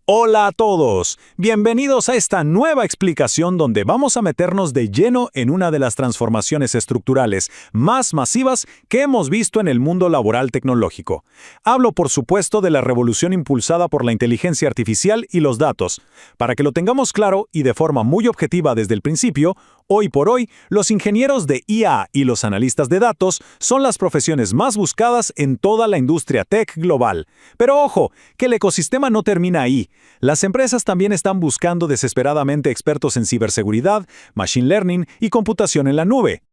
Hola a todos, bienvenidos a esta nueva explicación donde vamos a meternos de lleno en una de las transformaciones estructurales más masivas que hemos visto en el mundo laboral tecnológico. Hablo por supuesto de la revolución impulsada por la inteligencia artificial y los datos. Para que lo tengamos claro y de forma muy objetiva desde el principio, hoy por hoy, los ingenieros de IA y los analistas de datos son las profesiones más buscadas en toda la industria tech global. Pero ojo, que el ecosistema no termina ahí. Las empresas también están buscando desesperadamente expertos en ciberseguridad, machine learning y computación en la nube.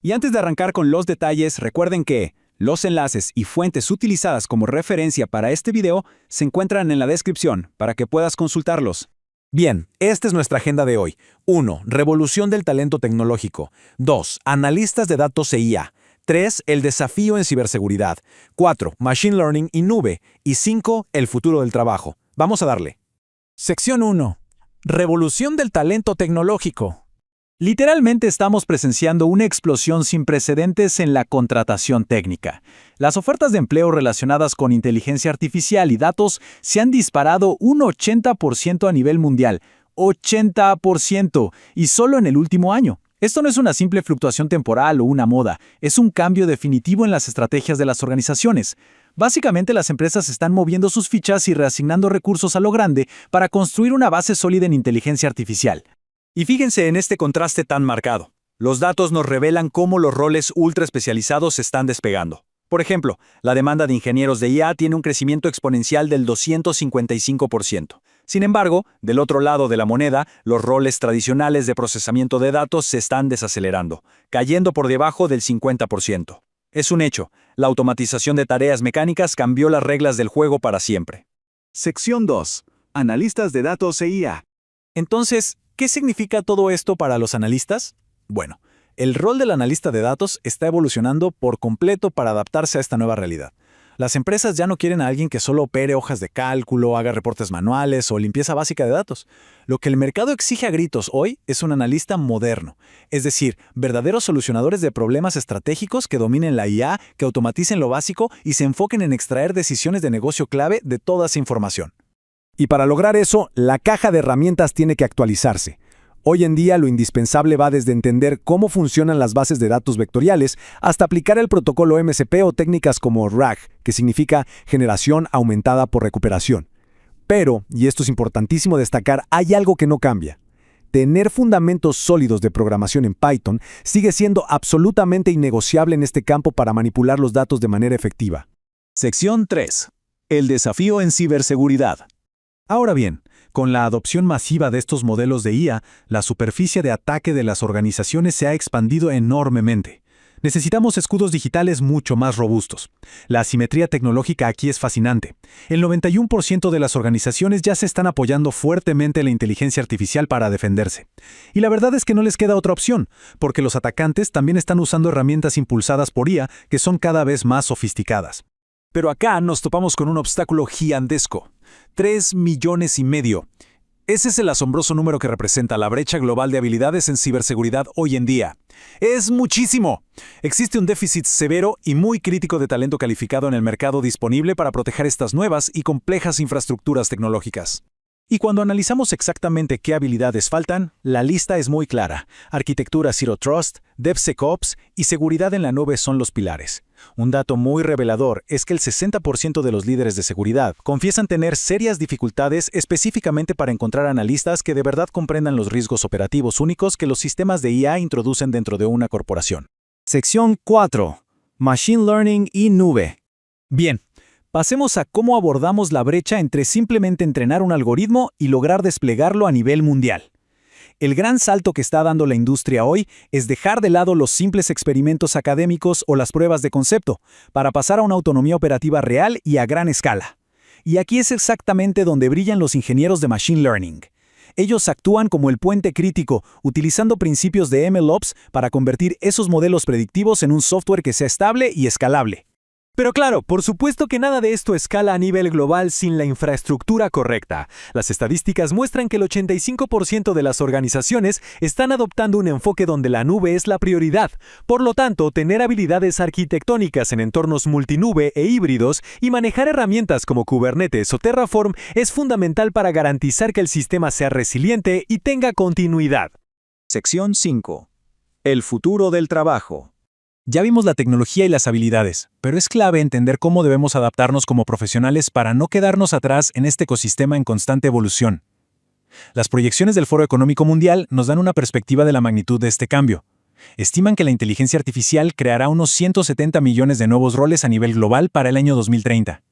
Y antes de arrancar con los detalles, recuerden que los enlaces y fuentes utilizadas como referencia para este video se encuentran en la descripción para que puedas consultarlos. Bien, esta es nuestra agenda de hoy. 1. Revolución del talento tecnológico. 2. Analistas de datos e IA. 3. El desafío en ciberseguridad. 4. Machine Learning y nube. Y 5. El futuro del trabajo. Vamos a darle. Sección 1. Revolución del talento tecnológico. Literalmente estamos presenciando una explosión sin precedentes en la contratación técnica. Las ofertas de empleo relacionadas con inteligencia artificial y datos se han disparado un 80% a nivel mundial. ¡80%! Y solo en el último año. Esto no es una simple fluctuación temporal o una moda, es un cambio definitivo en las estrategias de las organizaciones. Básicamente las empresas están moviendo sus fichas y reasignando recursos a lo grande para construir una base sólida en inteligencia artificial. Y fíjense en este contraste tan marcado. Los datos nos revelan cómo los roles ultra especializados se están despegando. Por ejemplo, la demanda de ingenieros de IA tiene un crecimiento exponencial del 255%. Sin embargo, del otro lado de la moneda, los roles tradicionales de procesamiento de datos se están desacelerando, cayendo por debajo del 50%. Es un hecho, la automatización de tareas mecánicas cambió las reglas del juego para siempre. Sección 2. Analistas de datos e IA. Entonces, ¿qué significa todo esto para los analistas? Bueno, el rol del analista de datos está evolucionando por completo para adaptarse a esta nueva realidad. Las empresas ya no quieren a alguien que solo opere hojas de cálculo, haga reportes manuales o limpieza básica de datos. Lo que el mercado exige a gritos hoy es un analista moderno, es decir, verdaderos solucionadores de problemas estratégicos que dominen la IA, que automaticen lo básico y se enfoquen en extraer decisiones de negocio clave de toda esa información. Y para lograr eso, la caja de herramientas tiene que actualizarse. Hoy en día lo indispensable va desde entender cómo funcionan las bases de datos vectoriales hasta aplicar el protocolo MCP o técnicas como RAG, que significa generación aumentada por recuperación. Pero, y esto es importantísimo destacar, hay algo que no cambia. Tener fundamentos sólidos de programación en Python sigue siendo absolutamente innegociable en este campo para manipular los datos de manera efectiva. Sección 3. El desafío en ciberseguridad. Ahora bien, con la adopción masiva de estos modelos de IA, la superficie de ataque de las organizaciones se ha expandido enormemente. Necesitamos escudos digitales mucho más robustos. La asimetría tecnológica aquí es fascinante. El 91% de las organizaciones ya se están apoyando fuertemente en la inteligencia artificial para defenderse. Y la verdad es que no les queda otra opción, porque los atacantes también están usando herramientas impulsadas por IA que son cada vez más sofisticadas. Pero acá nos topamos con un obstáculo gigantesco. 3,5 millones. Ese es el asombroso número que representa la brecha global de habilidades en ciberseguridad hoy en día. ¡Es muchísimo! Existe un déficit severo y muy crítico de talento calificado en el mercado disponible para proteger estas nuevas y complejas infraestructuras tecnológicas. Y cuando analizamos exactamente qué habilidades faltan, la lista es muy clara. Arquitectura Zero Trust, DevSecOps y seguridad en la nube son los pilares. Un dato muy revelador es que el 60% de los líderes de seguridad confiesan tener serias dificultades específicamente para encontrar analistas que de verdad comprendan los riesgos operativos únicos que los sistemas de IA introducen dentro de una corporación. Sección 4. Machine Learning y nube. Bien. Pasemos a cómo abordamos la brecha entre simplemente entrenar un algoritmo y lograr desplegarlo a nivel mundial. El gran salto que está dando la industria hoy es dejar de lado los simples experimentos académicos o las pruebas de concepto, para pasar a una autonomía operativa real y a gran escala. Y aquí es exactamente donde brillan los ingenieros de Machine Learning. Ellos actúan como el puente crítico, utilizando principios de MLOps para convertir esos modelos predictivos en un software que sea estable y escalable. Pero claro, por supuesto que nada de esto escala a nivel global sin la infraestructura correcta. Las estadísticas muestran que el 85% de las organizaciones están adoptando un enfoque donde la nube es la prioridad. Por lo tanto, tener habilidades arquitectónicas en entornos multinube e híbridos y manejar herramientas como Kubernetes o Terraform es fundamental para garantizar que el sistema sea resiliente y tenga continuidad. Sección 5. El futuro del trabajo. Ya vimos la tecnología y las habilidades, pero es clave entender cómo debemos adaptarnos como profesionales para no quedarnos atrás en este ecosistema en constante evolución. Las proyecciones del Foro Económico Mundial nos dan una perspectiva de la magnitud de este cambio. Estiman que la inteligencia artificial creará unos 170 millones de nuevos roles a nivel global para el año 2030.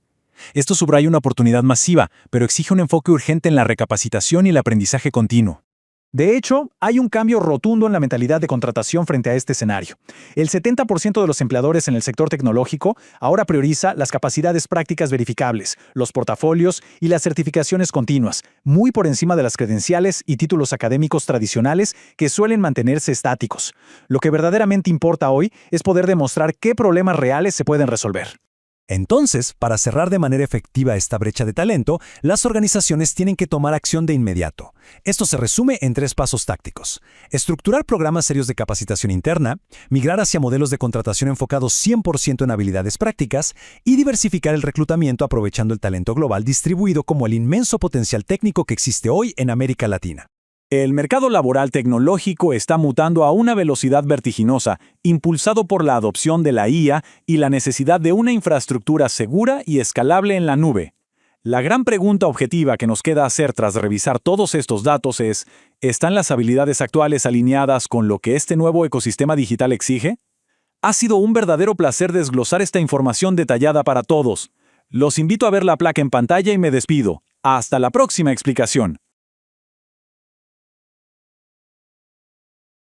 Esto subraya una oportunidad masiva, pero exige un enfoque urgente en la recapacitación y el aprendizaje continuo. De hecho, hay un cambio rotundo en la mentalidad de contratación frente a este escenario. El 70% de los empleadores en el sector tecnológico ahora prioriza las capacidades prácticas verificables, los portafolios y las certificaciones continuas, muy por encima de las credenciales y títulos académicos tradicionales que suelen mantenerse estáticos. Lo que verdaderamente importa hoy es poder demostrar qué problemas reales se pueden resolver. Entonces, para cerrar de manera efectiva esta brecha de talento, las organizaciones tienen que tomar acción de inmediato. Esto se resume en 3 pasos tácticos: estructurar programas serios de capacitación interna, migrar hacia modelos de contratación enfocados 100% en habilidades prácticas y diversificar el reclutamiento aprovechando el talento global distribuido como el inmenso potencial técnico que existe hoy en América Latina. El mercado laboral tecnológico está mutando a una velocidad vertiginosa, impulsado por la adopción de la IA y la necesidad de una infraestructura segura y escalable en la nube. La gran pregunta objetiva que nos queda hacer tras revisar todos estos datos es: ¿están las habilidades actuales alineadas con lo que este nuevo ecosistema digital exige? Ha sido un verdadero placer desglosar esta información detallada para todos. Los invito a ver la placa en pantalla y me despido. Hasta la próxima explicación.